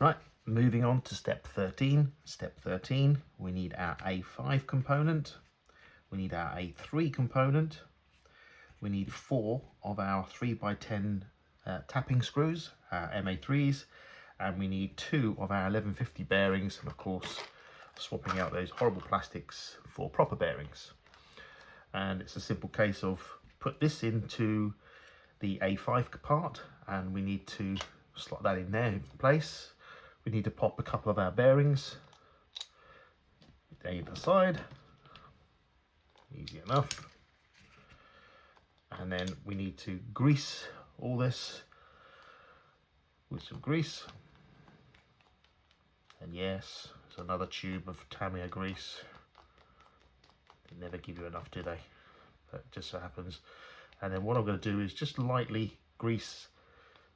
Right, moving on to step 13. Step 13, we need our A5 component, we need our A3 component, we need 4 of our 3x10 tapping screws, our MA3s, and we need 2 of our 1150 bearings, and of course swapping out those horrible plastics for proper bearings. And it's a simple case of put this into the A5 part, and we need to slot that in there in place. We need to pop a couple of our bearings either side, easy enough. And then we need to grease all this with some grease. And yes, there's another tube of Tamiya grease. They never give you enough, do they? But it just so happens. And then what I'm going to do is just lightly grease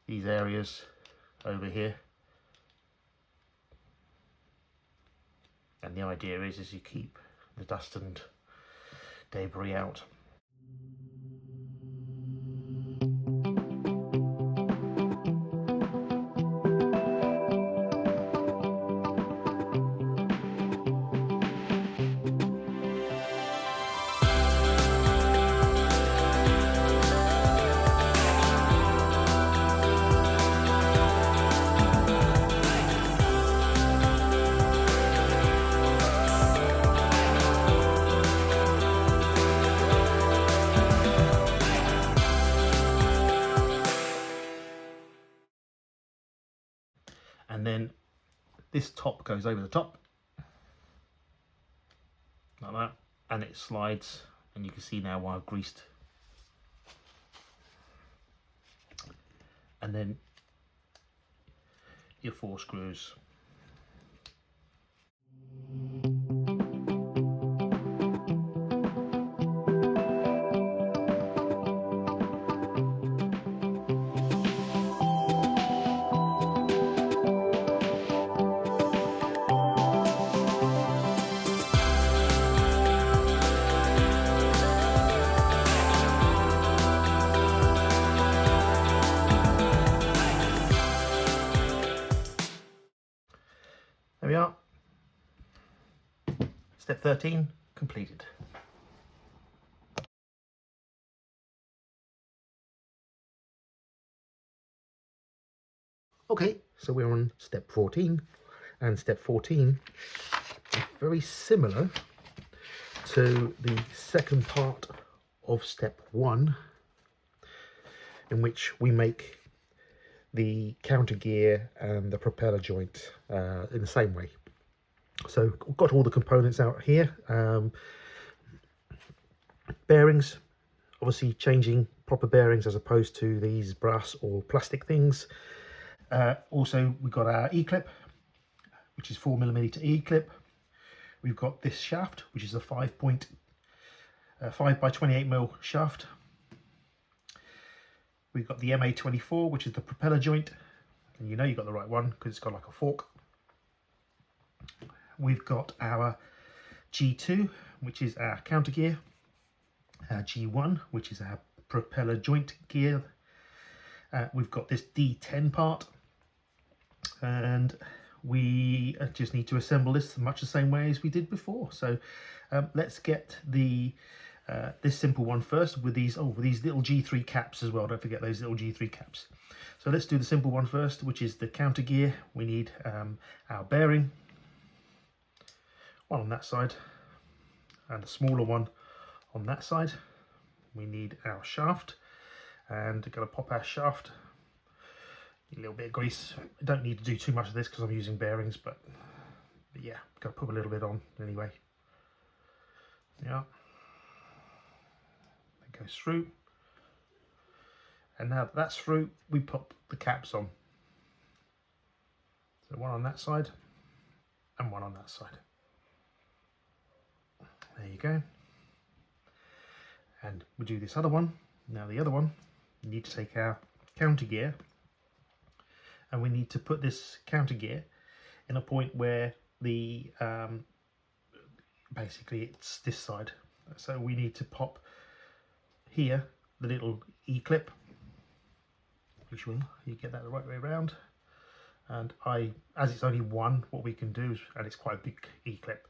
these areas over here. And the idea is you keep the dust and debris out. And then this top goes over the top like that, and it slides, and you can see now why I've greased. And then your 4 screws. There we are. Step 13 completed. Okay, so we're on step 14, and step 14 is very similar to the second part of step 1, in which we make the counter gear and the propeller joint in the same way. So I've got all the components out here. Bearings, obviously changing proper bearings as opposed to these brass or plastic things. Also we've got our E-clip, which is 4mm E-clip. We've got this shaft, which is a 5 by 28mm shaft. We've got the MA24, which is the propeller joint, and you know you've got the right one because it's got like a fork. We've got our G2, which is our counter gear, our G1, which is our propeller joint gear. We've got this D10 part, and we just need to assemble this much the same way as we did before. So let's get the this simple one first with these little G3 caps as well. Don't forget those little G3 caps. So let's do the simple one first, which is the counter gear. We need our bearing, one on that side and a smaller one on that side. We need our shaft, and we're going to pop our shaft. A little bit of grease. I don't need to do too much of this because I'm using bearings, but yeah, got to put a little bit on anyway. Yeah. Goes through, and now that that's through, we pop the caps on. So one on that side and one on that side. There you go. And we do this other one. Now the other one, we need to take our counter gear, and we need to put this counter gear in a point where the basically it's this side. So we need to pop here the little E-clip, which will, you get that the right way around, And as it's only one, what we can do is, and it's quite a big E-clip,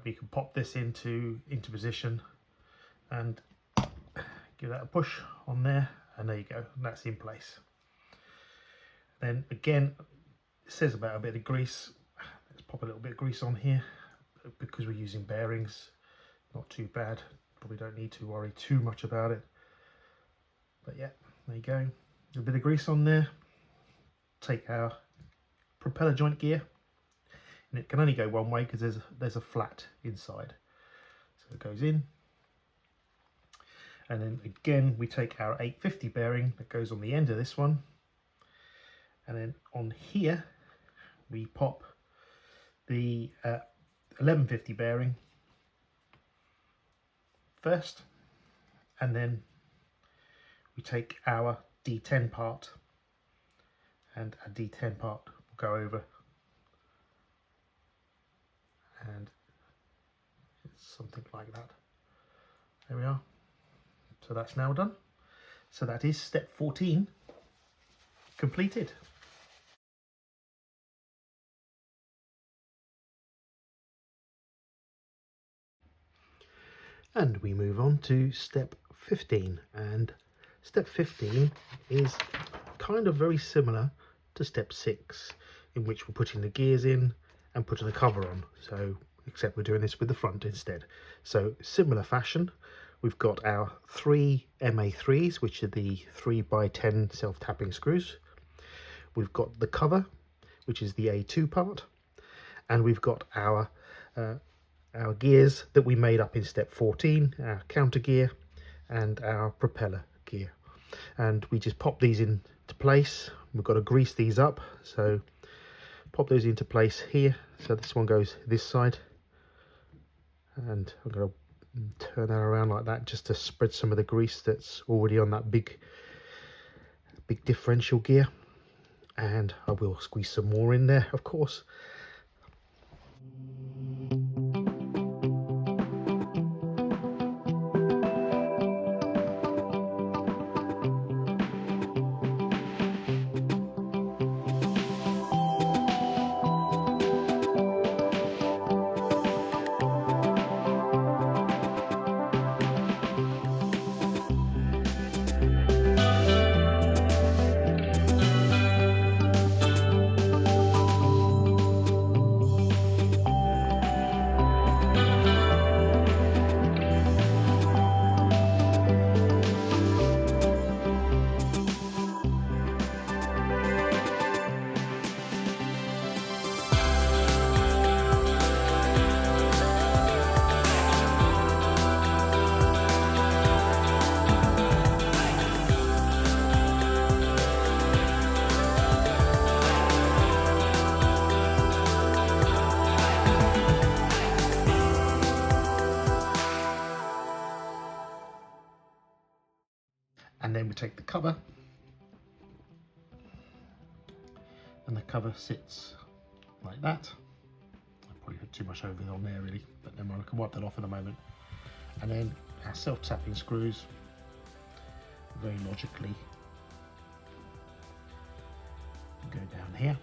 we can pop this into position and give that a push on there, and there you go, and that's in place. Then again, it says about a bit of grease. Let's pop a little bit of grease on here because we're using bearings. Not too bad, probably don't need to worry too much about it. But yeah, there you go, a bit of grease on there. Take our propeller joint gear, and it can only go one way because there's a flat inside, so it goes in. And then again, we take our 850 bearing that goes on the end of this one, and then on here we pop the 1150 bearing first, and then we take our D10 part, and our D10 part will go over, and it's something like that. There we are. So that's now done. So that is step 14 completed. And we move on to step 15, and step 15 is kind of very similar to step 6, in which we're putting the gears in and putting the cover on, so except we're doing this with the front instead. So similar fashion, we've got our 3 MA3s, which are the 3x10 self-tapping screws. We've got the cover, which is the A2 part, and we've got our gears that we made up in step 14, our counter gear and our propeller gear. And we just pop these into place. We've got to grease these up, so pop those into place here. So this one goes this side, and I'm going to turn that around like that just to spread some of the grease that's already on that big differential gear. And I will squeeze some more in there, of course. And then we take the cover, and the cover sits like that. I probably put too much over on there really, but never mind, I can wipe that off in a moment. And then our self-tapping screws very logically go down here.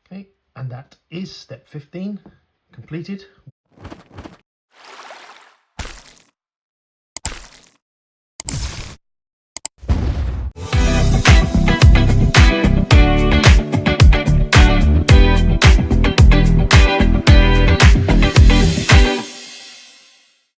Okay, and that is step 15 completed.